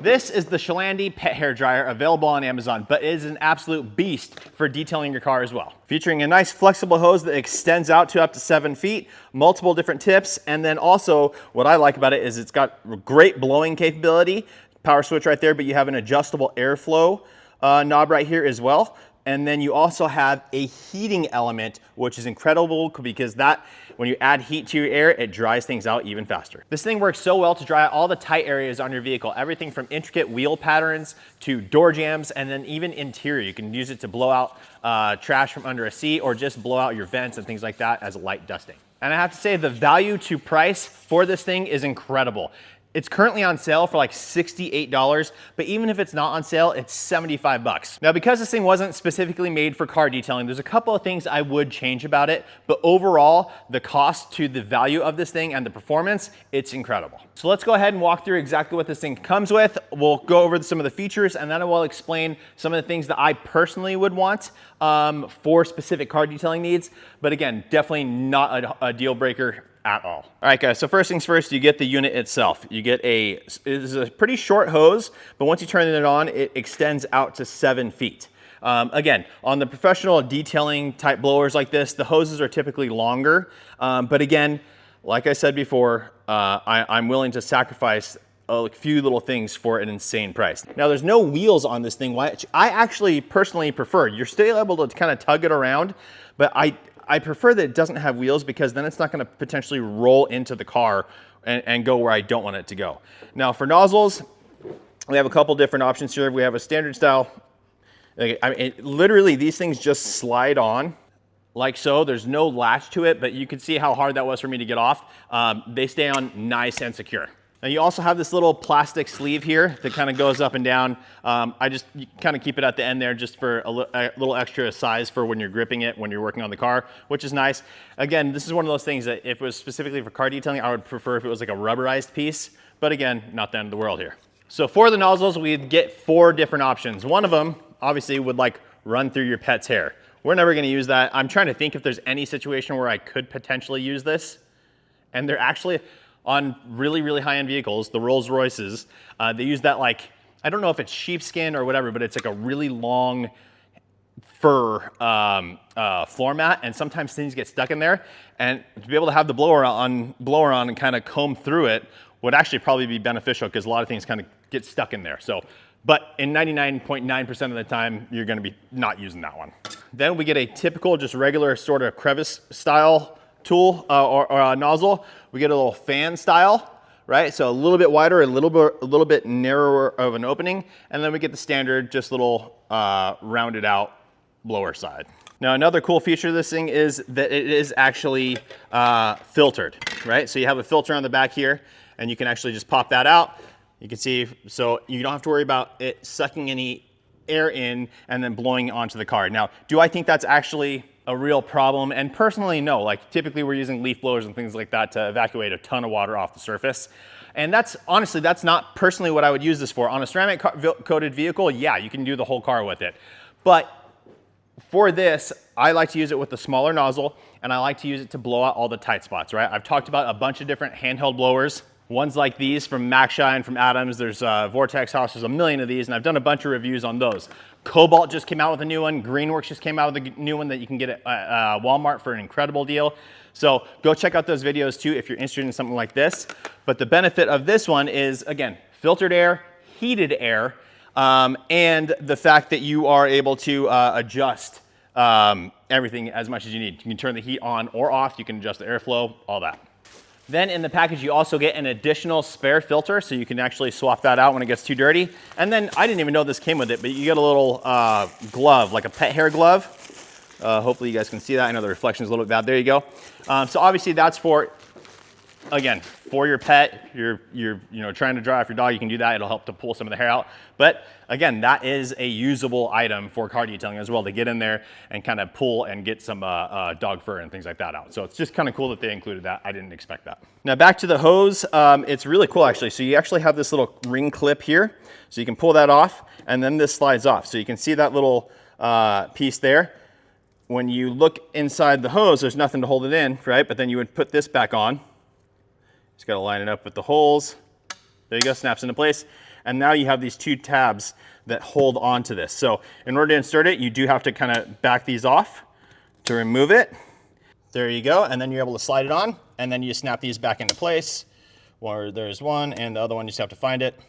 This is the Shelandy pet hair dryer, available on Amazon, but it is an absolute beast for detailing your car as well. Featuring a nice flexible hose that extends out to up to 7 feet, multiple different tips, and then also what I like about it is it's got great blowing capability, power switch right there, but you have an adjustable airflow knob right here as well. And then you also have a heating element, which is incredible because when you add heat to your air, it dries things out even faster. This thing works so well to dry out all the tight areas on your vehicle, everything from intricate wheel patterns to door jambs, and then even interior. You can use it to blow out trash from under a seat or just blow out your vents and things like that as a light dusting. And I have to say the value to price for this thing is incredible. It's currently on sale for like $68, but even if it's not on sale, it's 75 bucks. Now, because this thing wasn't specifically made for car detailing, there's a couple of things I would change about it, but overall, the cost to the value of this thing and the performance, it's incredible. So let's go ahead and walk through exactly what this thing comes with. We'll go over some of the features, and then I will explain some of the things that I personally would want for specific car detailing needs. But again, definitely not a deal breaker at all. All right, guys, so first things first, you get the unit itself. You get it is a pretty short hose, but once you turn it on, it extends out to 7 feet. Again, on the professional detailing type blowers like this, the hoses are typically longer. But again, like I said before, I'm willing to sacrifice a few little things for an insane price. Now, there's no wheels on this thing, which I actually personally prefer. You're still able to kind of tug it around, but I prefer that it doesn't have wheels because then it's not going to potentially roll into the car and go where I don't want it to go. Now, for nozzles, we have a couple different options here. We have a standard style. Literally, these things just slide on like so. There's no latch to it, but you can see how hard that was for me to get off. They stay on nice and secure. Now, you also have this little plastic sleeve here that kind of goes up and down. You kind of keep it at the end there just for a little extra size for when you're gripping it, when you're working on the car, which is nice. Again, this is one of those things that if it was specifically for car detailing, I would prefer if it was like a rubberized piece, but again, not the end of the world here. So for the nozzles, we get 4 different options. One of them, obviously, would like run through your pet's hair. We're never gonna use that. I'm trying to think if there's any situation where I could potentially use this, and they're actually, on really, really high-end vehicles, the Rolls Royces, they use that like, I don't know if it's sheepskin or whatever, but it's like a really long fur floor mat, and sometimes things get stuck in there. And to be able to have the blower on and kind of comb through it would actually probably be beneficial because a lot of things kind of get stuck in there. So, but in 99.9% of the time, you're gonna be not using that one. Then we get a typical, just regular sort of crevice style tool or nozzle. We get a little fan style, right? So a little bit wider, a little bit narrower of an opening, and then we get the standard, just little rounded out blower side. Now, another cool feature of this thing is that it is actually filtered, right? So you have a filter on the back here, and you can actually just pop that out. You can see, so you don't have to worry about it sucking any air in and then blowing onto the car. Now, do I think that's actually a real problem? And personally, no. Like, typically we're using leaf blowers and things like that to evacuate a ton of water off the surface. And that's, honestly, that's not personally what I would use this for. On a ceramic coated vehicle, yeah, you can do the whole car with it. But for this, I like to use it with the smaller nozzle, and I like to use it to blow out all the tight spots, right? I've talked about a bunch of different handheld blowers. Ones like these from MacShine, from Adams, there's Vortex House, there's a million of these, and I've done a bunch of reviews on those. Cobalt just came out with a new one. Greenworks just came out with a new one that you can get at Walmart for an incredible deal. So go check out those videos too if you're interested in something like this. But the benefit of this one is, again, filtered air, heated air, and the fact that you are able to adjust everything as much as you need. You can turn the heat on or off, you can adjust the airflow, all that. Then in the package, you also get an additional spare filter, so you can actually swap that out when it gets too dirty. And then, I didn't even know this came with it, but you get a little glove, like a pet hair glove. Hopefully you guys can see that. I know the reflection is a little bit bad. There you go. So obviously that's for, again, for your pet. You're trying to dry off your dog, you can do that. It'll help to pull some of the hair out. But again, that is a usable item for car detailing as well, to get in there and kind of pull and get some dog fur and things like that out. So it's just kind of cool that they included that. I didn't expect that. Now back to the hose. It's really cool actually. So you actually have this little ring clip here. So you can pull that off, and then this slides off. So you can see that little piece there. When you look inside the hose, there's nothing to hold it in, right? But then you would put this back on. Just got to line it up with the holes. There you go, snaps into place. And now you have these 2 tabs that hold onto this. So in order to insert it, you do have to kind of back these off to remove it. There you go. And then you're able to slide it on, and then you snap these back into place. Where there's one, and the other one, you just have to find it.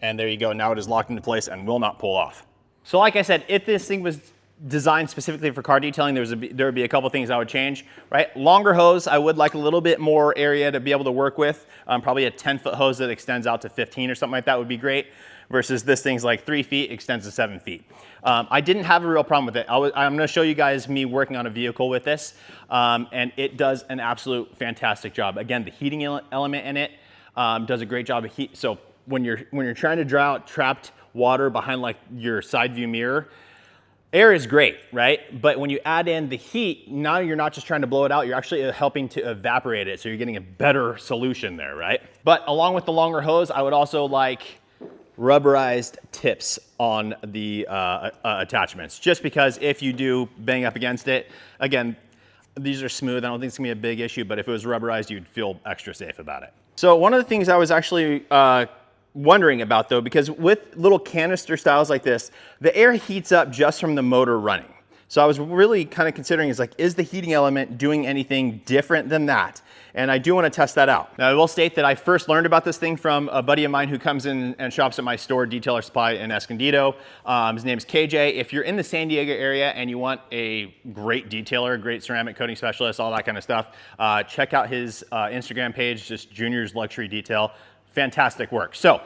And there you go. Now it is locked into place and will not pull off. So like I said, if this thing was designed specifically for car detailing, there would be a couple things I would change, right? Longer hose, I would like a little bit more area to be able to work with. Probably a 10-foot hose that extends out to 15 or something like that would be great, versus this thing's like 3 feet, extends to 7 feet. I didn't have a real problem with it. I'm gonna show you guys me working on a vehicle with this, and it does an absolute fantastic job. Again, the heating element in it does a great job of heat. So when you're trying to draw out trapped water behind like your side view mirror, air is great, right? But when you add in the heat, now you're not just trying to blow it out, you're actually helping to evaporate it. So you're getting a better solution there, right? But along with the longer hose, I would also like rubberized tips on the attachments, just because if you do bang up against it, again, these are smooth. I don't think it's gonna be a big issue, but if it was rubberized, you'd feel extra safe about it. So one of the things I was actually wondering about though, because with little canister styles like this, the air heats up just from the motor running. So I was really kind of considering, is the heating element doing anything different than that? And I do want to test that out. Now I will state that I first learned about this thing from a buddy of mine who comes in and shops at my store, Detailer Supply in Escondido. His name is KJ. If you're in the San Diego area and you want a great detailer, great ceramic coating specialist, all that kind of stuff, check out his Instagram page, just Junior's Luxury Detail. Fantastic work. So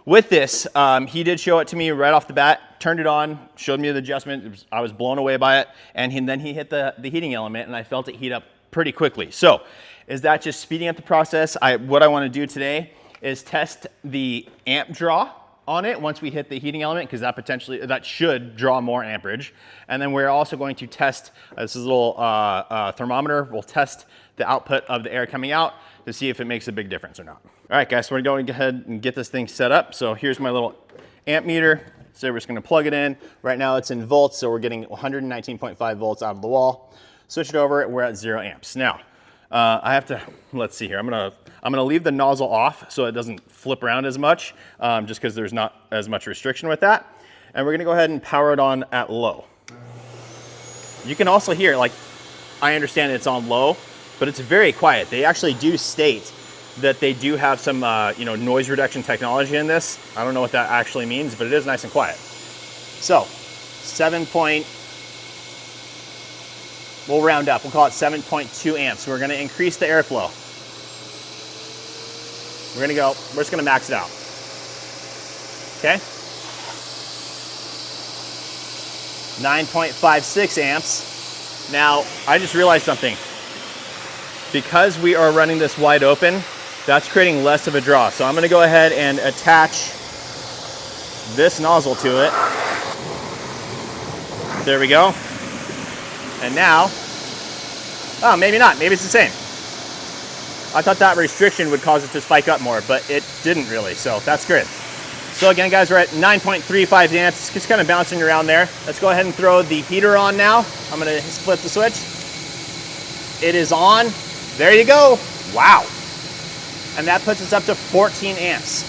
with this, he did show it to me right off the bat, turned it on, showed me the adjustment. I was blown away by it. And then he hit the heating element, and I felt it heat up pretty quickly. So is that just speeding up the process? What I want to do today is test the amp draw on it once we hit the heating element, because that should draw more amperage. And then we're also going to test, this is a little thermometer. We'll test the output of the air coming out to see if it makes a big difference or not. All right, guys, so we're going to go ahead and get this thing set up. So here's my little amp meter. So we're just going to plug it in. Right now it's in volts, so we're getting 119.5 volts out of the wall. Switch it over, we're at 0 amps. Now, I have to, let's see here. I'm gonna leave the nozzle off so it doesn't flip around as much, just because there's not as much restriction with that. And we're gonna go ahead and power it on at low. You can also hear, like, I understand it's on low, but it's very quiet. They actually do state that they do have some noise reduction technology in this. I don't know what that actually means, but it is nice and quiet. So, we'll round up, we'll call it 7.2 amps. We're gonna increase the airflow. We're just gonna max it out. Okay? 9.56 amps. Now, I just realized something. Because we are running this wide open, that's creating less of a draw. So I'm gonna go ahead and attach this nozzle to it. There we go. And now, oh, maybe not, maybe it's the same. I thought that restriction would cause it to spike up more, but it didn't really, so that's good. So again, guys, we're at 9.35 amps, it's just kind of bouncing around there. Let's go ahead and throw the heater on now. I'm gonna split the switch. It is on, there you go, wow. And that puts us up to 14 amps.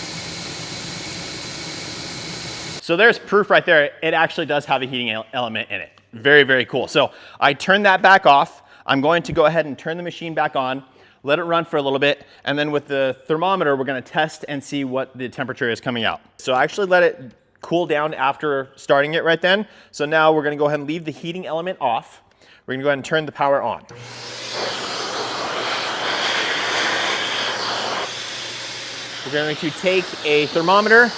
So there's proof right there, it actually does have a heating element in it. Very, very cool. So I turned that back off. I'm going to go ahead and turn the machine back on, let it run for a little bit, and then with the thermometer, we're gonna test and see what the temperature is coming out. So I actually let it cool down after starting it right then. So now we're gonna go ahead and leave the heating element off. We're gonna go ahead and turn the power on. We're going to take a thermometer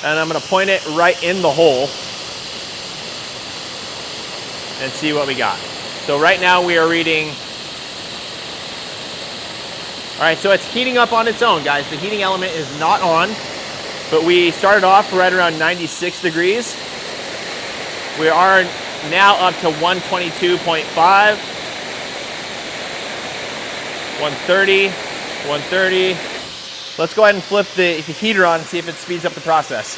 and I'm going to point it right in the hole and see what we got. So right now we are reading, all right, so it's heating up on its own, guys. The heating element is not on, but we started off right around 96 degrees. We are now up to 122.5, 130, 130. Let's go ahead and flip the heater on and see if it speeds up the process.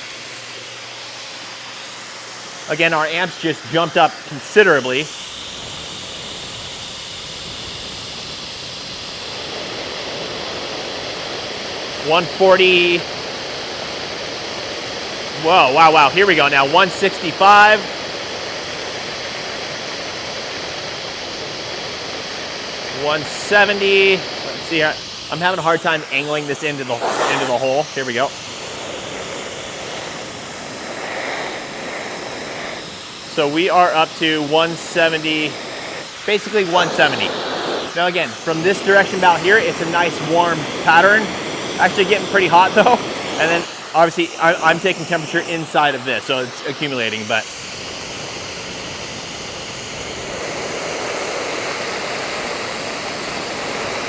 Again, our amps just jumped up considerably. 140, Whoa, wow, wow. Here we go. Now 165. 170. Let's see here. I'm having a hard time angling this into the hole. Here we go. So we are up to 170, basically 170. Now again, from this direction about here, it's a nice warm pattern. Actually getting pretty hot though. And then obviously I'm taking temperature inside of this, so it's accumulating, but.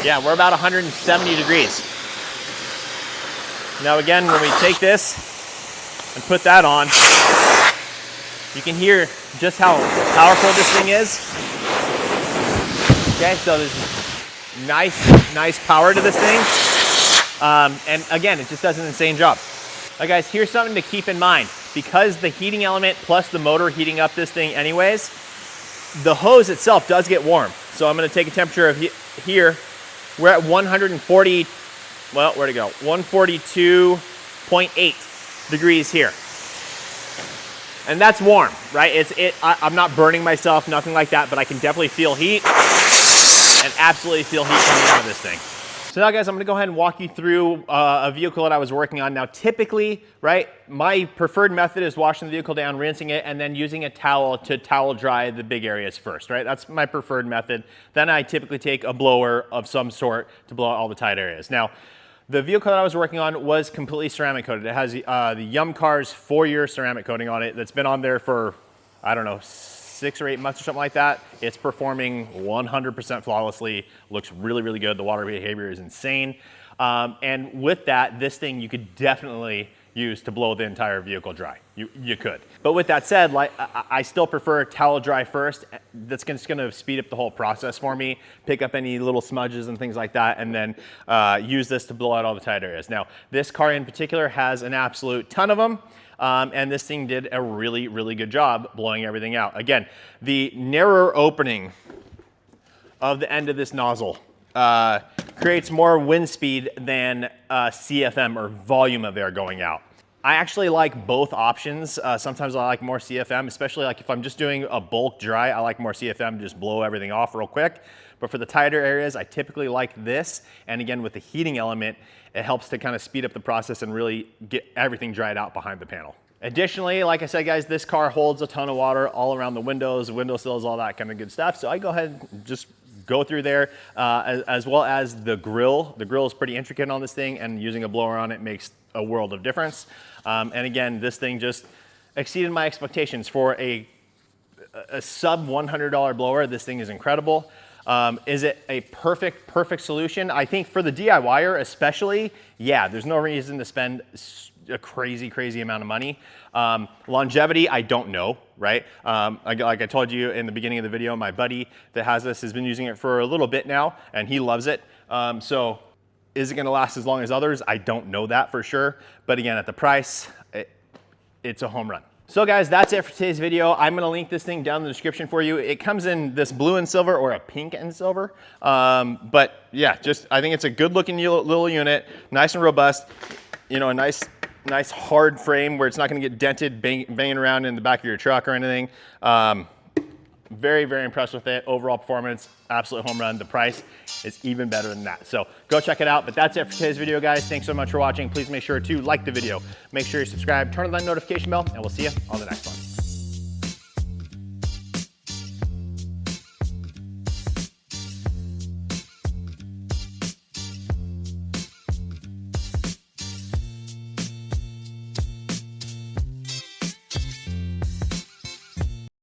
Yeah, we're about 170 degrees. Now again, when we take this and put that on, you can hear just how powerful this thing is. Okay, so there's nice power to this thing. And again, it just does an insane job. Now guys, here's something to keep in mind. Because the heating element plus the motor heating up this thing anyways, the hose itself does get warm. So I'm gonna take a temperature of here. We're at 140, well, where'd it go? 142.8 degrees here. And that's warm, right? I'm not burning myself, nothing like that, but I can definitely feel heat and absolutely feel heat coming out of this thing. So now guys, I'm gonna go ahead and walk you through a vehicle that I was working on. Now typically, right, my preferred method is washing the vehicle down, rinsing it, and then using a towel to towel dry the big areas first, right? That's my preferred method. Then I typically take a blower of some sort to blow out all the tight areas. Now, the vehicle that I was working on was completely ceramic coated. It has the Yum Cars 4-year ceramic coating on it that's been on there for, I don't know, 6 or 8 months or something like that. It's performing 100% flawlessly, looks really, really good. The water behavior is insane. And with that, this thing you could definitely use to blow the entire vehicle dry. You could. But with that said, like, I still prefer towel dry first. That's just gonna speed up the whole process for me, pick up any little smudges and things like that, and then use this to blow out all the tight areas. Now, this car in particular has an absolute ton of them. And this thing did a really, really good job blowing everything out. Again, the narrower opening of the end of this nozzle creates more wind speed than CFM, or volume of air going out. I actually like both options. Sometimes I like more CFM, especially like if I'm just doing a bulk dry, I like more CFM to just blow everything off real quick. But for the tighter areas, I typically like this. And again, with the heating element, it helps to kind of speed up the process and really get everything dried out behind the panel. Additionally, like I said, guys, this car holds a ton of water all around the windows, windowsills, all that kind of good stuff. So I go ahead and just go through there, as well as the grill. The grill is pretty intricate on this thing, and using a blower on it makes a world of difference. And again, this thing just exceeded my expectations. For a sub $100 blower, this thing is incredible. Is it a perfect solution? I think for the DIYer especially, yeah, there's no reason to spend a crazy amount of money. Longevity, I don't know, right? Like I told you in the beginning of the video, my buddy that has this has been using it for a little bit now, and he loves it. So is it gonna last as long as others? I don't know that for sure. But again, at the price, it's a home run. So guys, that's it for today's video. I'm gonna link this thing down in the description for you. It comes in this blue and silver, or a pink and silver. But yeah, I think it's a good looking little unit, nice and robust. You know, a nice hard frame where it's not gonna get dented banging around in the back of your truck or anything. Very impressed with it. Overall performance, absolute home run. The price is even better than that. So go check it out. But that's it for today's video, guys. Thanks so much for watching. Please make sure to like the video. Make sure you subscribe, turn on that notification bell, and we'll see you on the next one.